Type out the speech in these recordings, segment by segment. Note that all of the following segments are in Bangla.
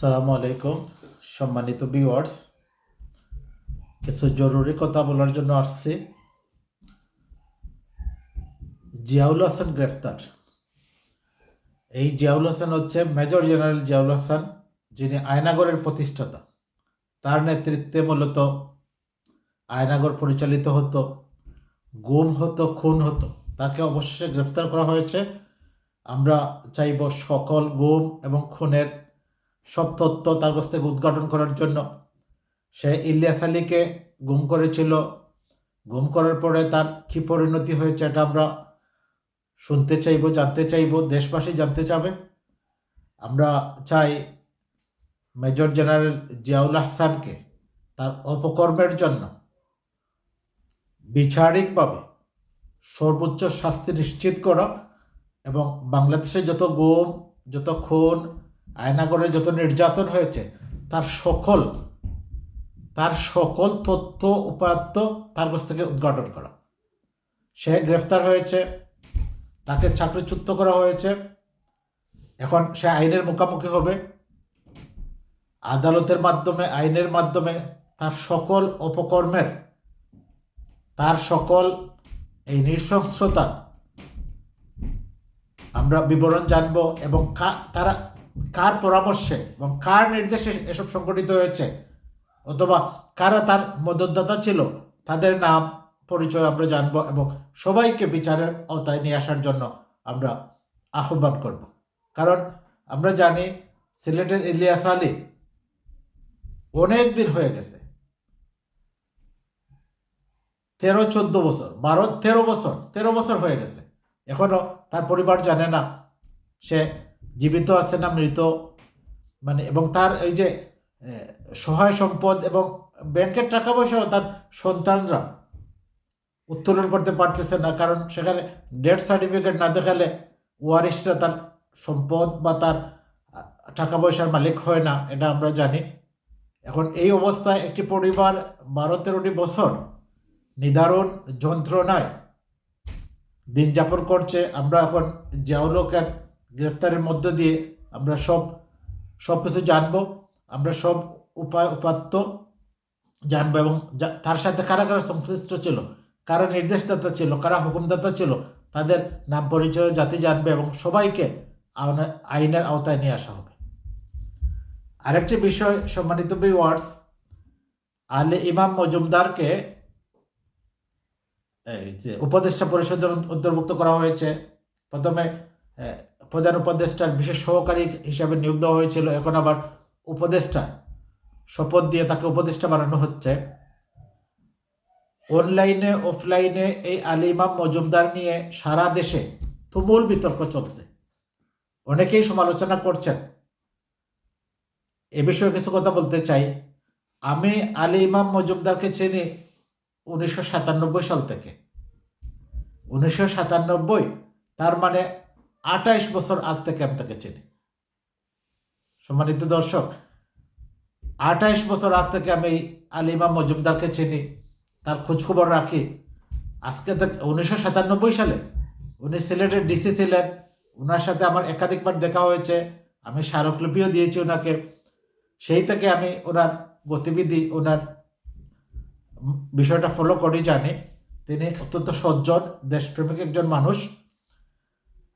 আসসালামু আলাইকুম সম্মানিত ভিউয়ার্স, কিছু জরুরি কথা বলার জন্য আসছি। জিয়াউল হাসান গ্রেফতার। এই জিয়াউল হাসান হচ্ছে মেজর জেনারেল জিয়াউল হাসান, যিনি আয়নাগরের প্রতিষ্ঠাতা। তার নেতৃত্বে মূলত আয়নাগর পরিচালিত হতো, গুম হতো, খুন হতো। তাকে অবশেষে গ্রেফতার করা হয়েছে। আমরা চাইব সকল গুম এবং খুনের সব তথ্য তার কাছ থেকে উদ্ঘাটন করার জন্য। সে ইলিয়াস আলীকে গুম করেছিল। গুম করার পরে তার কী পরিণতি হয়েছে এটা আমরা শুনতে চাইব, জানতে চাইব, দেশবাসী জানতে চাবে। আমরা চাই মেজর জেনারেল জিয়াউল হাসানকে তার অপকর্মের জন্য বিচারিকভাবে সর্বোচ্চ শাস্তি নিশ্চিত করা এবং বাংলাদেশে যত গুম, যত খুন, আয়নাগরে যত নির্যাতন হয়েছে তার সকল তথ্য উপাত্ত তার কাছ থেকে উদ্ঘাটন করা। সে গ্রেফতার হয়েছে, তাকে চাকরিচ্যুত করা হয়েছে। এখন সে আইনের মুখোমুখি হবে। আদালতের মাধ্যমে, আইনের মাধ্যমে তার সকল অপকর্মের, তার সকল এই নৃশংসতার আমরা বিবরণ জানব এবং তারা কার পরামর্শে এবং কার নির্দেশে এসব সংগঠিত হয়েছে, অথবা কারা তার মদতদাতা ছিল, তাদের নাম পরিচয় আমরা জানব এবং সবাইকে বিচারের আওতায় নিয়ে আসার জন্য আমরা আহ্বান করব। কারণ আমরা জানি সিলেটের ইলিয়াস আলী অনেক দিন হয়ে গেছে, 13-14 বছর, 13 বছর হয়ে গেছে। এখনো তার পরিবার জানে না সে জীবিত আছে না মৃত। এবং তার এই যে সহায় সম্পদ এবং ব্যাংকের টাকা পয়সাও তার সন্তানরা উত্তোলন করতে পারতেছে না, কারণ সেখানে ডেথ সার্টিফিকেট না দেখালে ওয়ারিশরা তার সম্পদ বা তার টাকা পয়সার মালিক হয় না, এটা আমরা জানি। এখন এই অবস্থায় একটি পরিবার 12-13টি বছর নিদারুণ যন্ত্রণায় দিন যাপন করছে। আমরা এখন জিয়াউলকে গ্রেফতারের মধ্য দিয়ে আমরা সব কিছু জানবো, আমরা সব উপাত্ত জানবো এবং তার সাথে কারা কারা সংশ্লিষ্ট ছিল, কারা নির্দেশদাতা ছিল, কারা হুকুমদাতা ছিল, তাদের নাম পরিচয় জাতি জানবে এবং সবাইকে আইনের আওতায় নিয়ে আসা হবে। আরেকটি বিষয় সম্মানিত ভিউয়ার্স, আলে ইমাম মজুমদারকে উপদেষ্টা পরিষদের অন্তর্ভুক্ত করা হয়েছে। প্রথমে প্রধান উপদেষ্টার বিশেষ সহকারী হিসাবে নিয়োগ দেওয়া হয়েছিল, এখন আবার উপদেষ্টা শপথ দিয়ে তাকে উপদেষ্টা বানানো হচ্ছে। অনলাইনে অফলাইনে এই আলে ইমাম মজুমদার নিয়ে সারা দেশে তুমুল বিতর্ক চলছে, অনেকেই সমালোচনা করছেন। এ বিষয়ে কিছু কথা বলতে চাই। আমি আলে ইমাম মজুমদারকে চিনি 1997 সাল থেকে। 1997, তার মানে 28 বছর আগ থেকে আমি তাকে চিনি। সম্মানিত দর্শক, 28 বছর আগ থেকে আমি আলে ইমাম মজুমদারকে চিনি, তার খোঁজখবর রাখি। আজকে 1997 সালে উনি সিলেটের ডিসি ছিলেন। ওনার সাথে আমার একাধিকবার দেখা হয়েছে, আমি স্মারকলিপিও দিয়েছি ওনাকে। সেই থেকে আমি ওনার গতিবিধি, ওনার বিষয়টা ফলো করি, জানি। তিনি অত্যন্ত সজ্জন, দেশপ্রেমিক একজন মানুষ।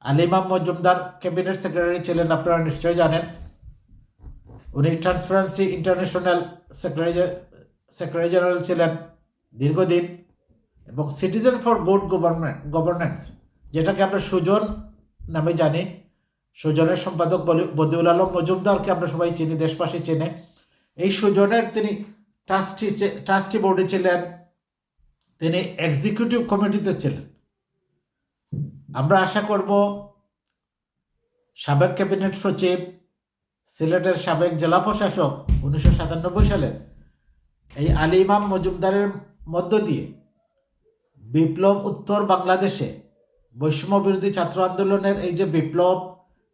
আলে ইমাম মজুমদার ক্যাবিনেট সেক্রেটারি ছিলেন, আপনারা নিশ্চয়ই জানেন। উনি ট্রান্সপারেন্সি ইন্টারন্যাশনাল সেক্রেটারি জেনারেল ছিলেন দীর্ঘদিন, এবং সিটিজেন ফর গুড গভর্নেন্স, যেটাকে আমরা সুজন নামে জানি। সুজনের সম্পাদক বদিউল আলম মজুমদারকে আমরা সবাই চিনি, দেশবাসী চেনে। এই সুজনের তিনি ট্রাস্টি বোর্ডে ছিলেন, তিনি এক্সিকিউটিভ কমিটিতে ছিলেন। আমরা আশা করব সাবেক ক্যাবিনেট সচিব, সিলেটের সাবেক জেলা প্রশাসক 1997 সালের এই আলে ইমাম মজুমদারের মধ্য দিয়ে বিপ্লব উত্তর বাংলাদেশে বৈষম্য বিরোধী ছাত্র আন্দোলনের এই যে বিপ্লব,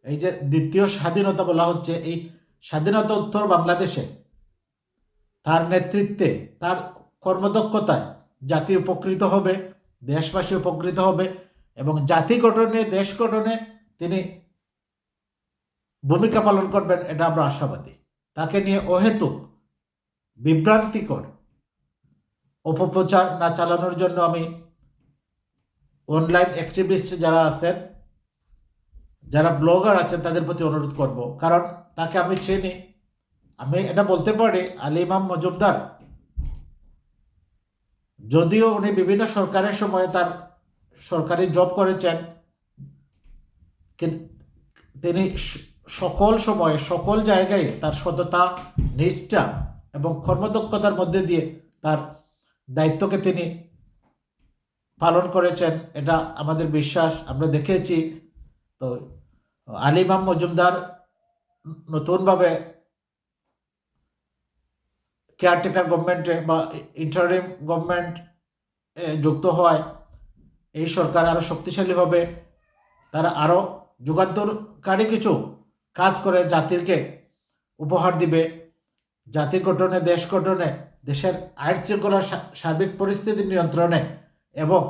এই যে দ্বিতীয় স্বাধীনতা বলা হচ্ছে, এই স্বাধীনতা উত্তর বাংলাদেশে তার নেতৃত্বে, তার কর্মদক্ষতায় জাতি উপকৃত হবে, দেশবাসী উপকৃত হবে এবং জাতি গঠনে, দেশ গঠনে তিনি ভূমিকা পালন করবেন, এটা আমরা আশাবাদী। তাকে নিয়ে অহেতুক বিভ্রান্তিকর অপপ্রচার না চালানোর জন্য আমি অনলাইন অ্যাক্টিভিস্ট যারা আছেন, যারা ব্লগার আছেন, তাদের প্রতি অনুরোধ করব। কারণ তাকে আমি চিনি, আমি এটা বলতে পারি আলী ইমাম মজুমদার, যদিও উনি বিভিন্ন সরকারের সময় তার সরকারি জব করেছেন, তিনি সকল সময়ে সকল জায়গায় তার সততা, নিষ্ঠা এবং কর্মদক্ষতার মধ্যে দিয়ে তার দায়িত্বকে তিনি পালন করেছেন, এটা আমাদের বিশ্বাস, আমরা দেখেছি। তো আলী ইমাম মজুমদার নতুনভাবে কেয়ারটেকার গভর্নমেন্টে বা ইন্টারিম গভর্নমেন্ট যুক্ত হয়, এই সরকার আরও শক্তিশালী হবে, তারা আরও যুগান্তরকারী কিছু কাজ করে জাতিকে উপহার দিবে, জাতি গঠনে, দেশ গঠনে, দেশের আইন শৃঙ্খলার সার্বিক পরিস্থিতি নিয়ন্ত্রণে এবং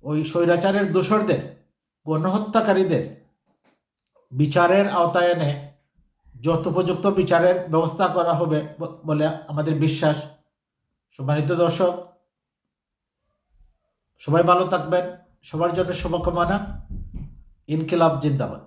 ওই স্বৈরাচারের দোসরদের, গণহত্যাকারীদের বিচারের আওতায় এনে যথোপযুক্ত বিচারের ব্যবস্থা করা হবে বলে আমাদের বিশ্বাস। সম্মানিত দর্শক, সবাই ভালো থাকবেন, সবার জন্য শুভকামনা। ইনকিলাব জিন্দাবাদ।